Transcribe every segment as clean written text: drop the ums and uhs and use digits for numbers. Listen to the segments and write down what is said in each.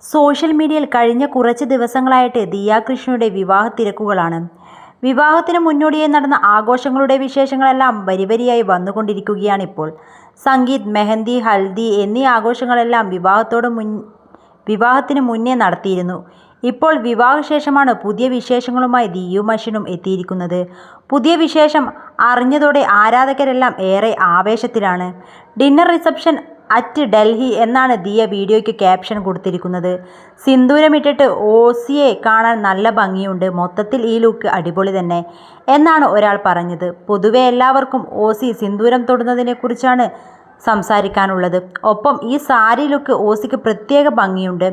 Social മീഡിയയിൽ കഴിഞ്ഞ കുറച്ച് ദിവസങ്ങളായിട്ട് ദിയ കൃഷ്ണയുടെ വിവാഹ തിരക്കുകളാണ്. വിവാഹത്തിന് മുന്നോടിയായി നടന്ന ആഘോഷങ്ങളുടെ വിശേഷങ്ങളെല്ലാം വരിവരിയായി വന്നുകൊണ്ടിരിക്കുകയാണിപ്പോൾ. സംഗീത്, മെഹന്തി, ഹൽദി എന്നീ ആഘോഷങ്ങളെല്ലാം വിവാഹത്തിന് മുന്നേ നടത്തിയിരുന്നു. ഇപ്പോൾ വിവാഹശേഷമാണ് പുതിയ വിശേഷങ്ങളുമായി ദിയയും അശ്വിനും എത്തിയിരിക്കുന്നത്. പുതിയ വിശേഷം അറിഞ്ഞതോടെ ആരാധകരെല്ലാം ഏറെ ആവേശത്തിലാണ്. ഡിന്നർ റിസപ്ഷൻ അറ്റ് ഡൽഹി എന്നാണ് ദിയ വീഡിയോയ്ക്ക് ക്യാപ്ഷൻ കൊടുത്തിരിക്കുന്നത്. സിന്ദൂരമിട്ടിട്ട് ഓസിയെ കാണാൻ നല്ല ഭംഗിയുണ്ട്, മൊത്തത്തിൽ ഈ ലുക്ക് അടിപൊളി തന്നെ എന്നാണ് ഒരാൾ പറഞ്ഞത്. പൊതുവെ എല്ലാവർക്കും ഓസി സിന്ദൂരം തൊടുന്നതിനെക്കുറിച്ചാണ് സംസാരിക്കാനുള്ളത്. ഒപ്പം ഈ സാരി ലുക്ക് ഓസിക്ക് പ്രത്യേക ഭംഗിയുണ്ട്.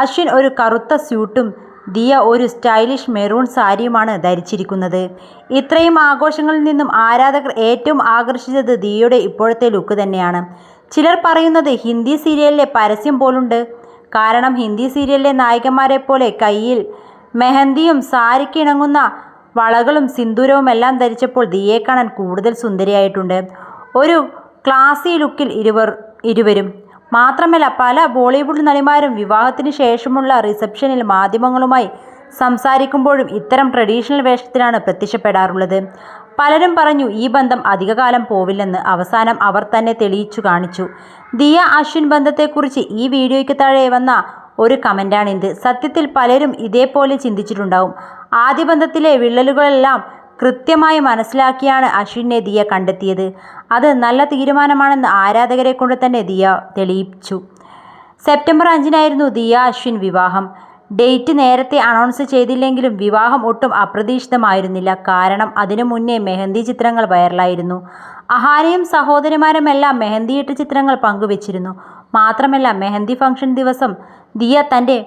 അശ്വിൻ ഒരു കറുത്ത സ്യൂട്ടും ദിയ ഒരു സ്റ്റൈലിഷ് മെറൂൺ സാരിയുമാണ് ധരിച്ചിരിക്കുന്നത്. ഇത്രയും ആഘോഷങ്ങളിൽ നിന്നും ആരാധകർ ഏറ്റവും ആകർഷിച്ചത് ദിയയുടെ ഇപ്പോഴത്തെ ലുക്ക് തന്നെയാണ്. ചിലർ പറയുന്നത് ഹിന്ദി സീരിയലിലെ പരസ്യം പോലുണ്ട്. കാരണം ഹിന്ദി സീരിയലിലെ നായികമാരെ പോലെ കയ്യിൽ മെഹന്തിയും സാരിക്ക് ഇണങ്ങുന്ന വളകളും സിന്ദൂരവും എല്ലാം ധരിച്ചപ്പോൾ ദിയയെ കാണാൻ കൂടുതൽ സുന്ദരിയായിട്ടുണ്ട്. ഒരു ക്ലാസി ലുക്കിൽ ഇരുവരും മാത്രമല്ല, പല ബോളിവുഡ് നടിമാരും വിവാഹത്തിന് ശേഷമുള്ള റിസപ്ഷനിൽ മാധ്യമങ്ങളുമായി സംസാരിക്കുമ്പോഴും ഇത്തരം ട്രഡീഷണൽ വേഷത്തിലാണ് പ്രത്യക്ഷപ്പെടാറുള്ളത്. പലരും പറഞ്ഞു ഈ ബന്ധം അധികകാലം പോവില്ലെന്ന്. അവസാനം അവർ തന്നെ തെളിയിച്ചു കാണിച്ചു. ദിയ അശ്വിൻ ബന്ധത്തെക്കുറിച്ച് ഈ വീഡിയോയ്ക്ക് താഴെ വന്ന ഒരു കമൻ്റാണിത്. സത്യത്തിൽ പലരും ഇതേപോലെ ചിന്തിച്ചിട്ടുണ്ടാവും. ആദ്യ ബന്ധത്തിലെ വിള്ളലുകളെല്ലാം കൃത്യമായി മനസ്സിലാക്കിയാണ് അശ്വിനെ ദിയ കണ്ടെത്തിയത്. അത് നല്ല തീരുമാനമാണെന്ന് ആരാധകരെ കൊണ്ട് തന്നെ ദിയ തെളിയിച്ചു. സെപ്റ്റംബർ 5-നായിരുന്നു ദിയ അശ്വിൻ വിവാഹം. ഡേറ്റ് നേരത്തെ അനൗൺസ് ചെയ്തില്ലെങ്കിലും വിവാഹം ഒട്ടും അപ്രതീക്ഷിതമായിരുന്നില്ല. കാരണം അതിനു മുന്നേ മെഹന്തി ചിത്രങ്ങൾ വൈറലായിരുന്നു. അഹാനയും സഹോദരിമാരുമെല്ലാം മെഹന്തിയിട്ട ചിത്രങ്ങൾ പങ്കുവച്ചിരുന്നു. മാത്രമല്ല, മെഹന്തി ഫംഗ്ഷൻ ദിവസം ദിയ തൻ്റെ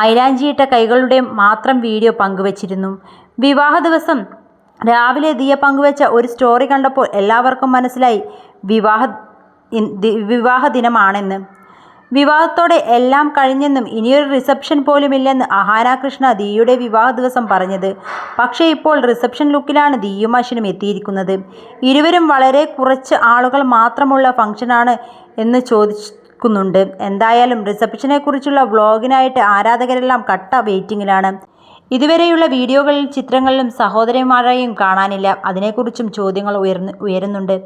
മൈലാഞ്ചിയിട്ട കൈകളുടെ മാത്രം വീഡിയോ പങ്കുവച്ചിരുന്നു. വിവാഹ ദിവസം രാവിലെ ദിയ പങ്കുവച്ച ഒരു സ്റ്റോറി കണ്ടപ്പോൾ എല്ലാവർക്കും മനസ്സിലായി വിവാഹ ദിനമാണെന്ന്. വിവാഹത്തോടെ എല്ലാം കഴിഞ്ഞെന്നും ഇനിയൊരു റിസപ്ഷൻ പോലുമില്ലെന്ന് അഹാന കൃഷ്ണ ദിയയുടെ വിവാഹ ദിവസം പറഞ്ഞത്. പക്ഷേ ഇപ്പോൾ റിസപ്ഷൻ ലുക്കിലാണ് ദിയയും അശ്വിനും എത്തിയിരിക്കുന്നത്. ഇരുവരും വളരെ കുറച്ച് ആളുകൾ മാത്രമുള്ള ഫംഗ്ഷനാണ് എന്ന് ചോദിക്കുന്നുണ്ട്. എന്തായാലും റിസപ്ഷനെക്കുറിച്ചുള്ള വ്ളോഗിനായിട്ട് ആരാധകരെല്ലാം കട്ട വെയിറ്റിംഗിലാണ്. ഇതുവരെയുള്ള വീഡിയോകളിൽ ചിത്രങ്ങളിലും സഹോദരിമാരെയും കാണാനില്ല. അതിനെക്കുറിച്ചും ചോദ്യങ്ങൾ ഉയരുന്നുണ്ട്.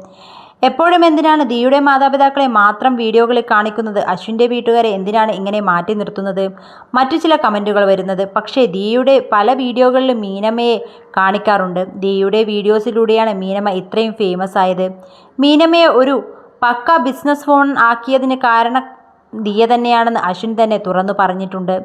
എപ്പോഴും എന്തിനാണ് ദിയയുടെ മാതാപിതാക്കളെ മാത്രം വീഡിയോകളിൽ കാണിക്കുന്നത്? അശ്വിൻ്റെ വീട്ടുകാരെ എന്തിനാണ് ഇങ്ങനെ മാറ്റി നിർത്തുന്നത്? മറ്റു ചില കമൻറ്റുകൾ വരുന്നത്. പക്ഷേ ദിയയുടെ പല വീഡിയോകളിലും മീനമ്മയെ കാണിക്കാറുണ്ട്. ദിയയുടെ വീഡിയോസിലൂടെയാണ് മീനമ്മ ഇത്രയും ഫേമസ് ആയത്. മീനമ്മയെ ഒരു പക്ക ബിസിനസ് വുമൺ ആക്കിയതിന് കാരണം ദിയ തന്നെയാണെന്ന് അശ്വിൻ തന്നെ തുറന്നു പറഞ്ഞിട്ടുണ്ട്.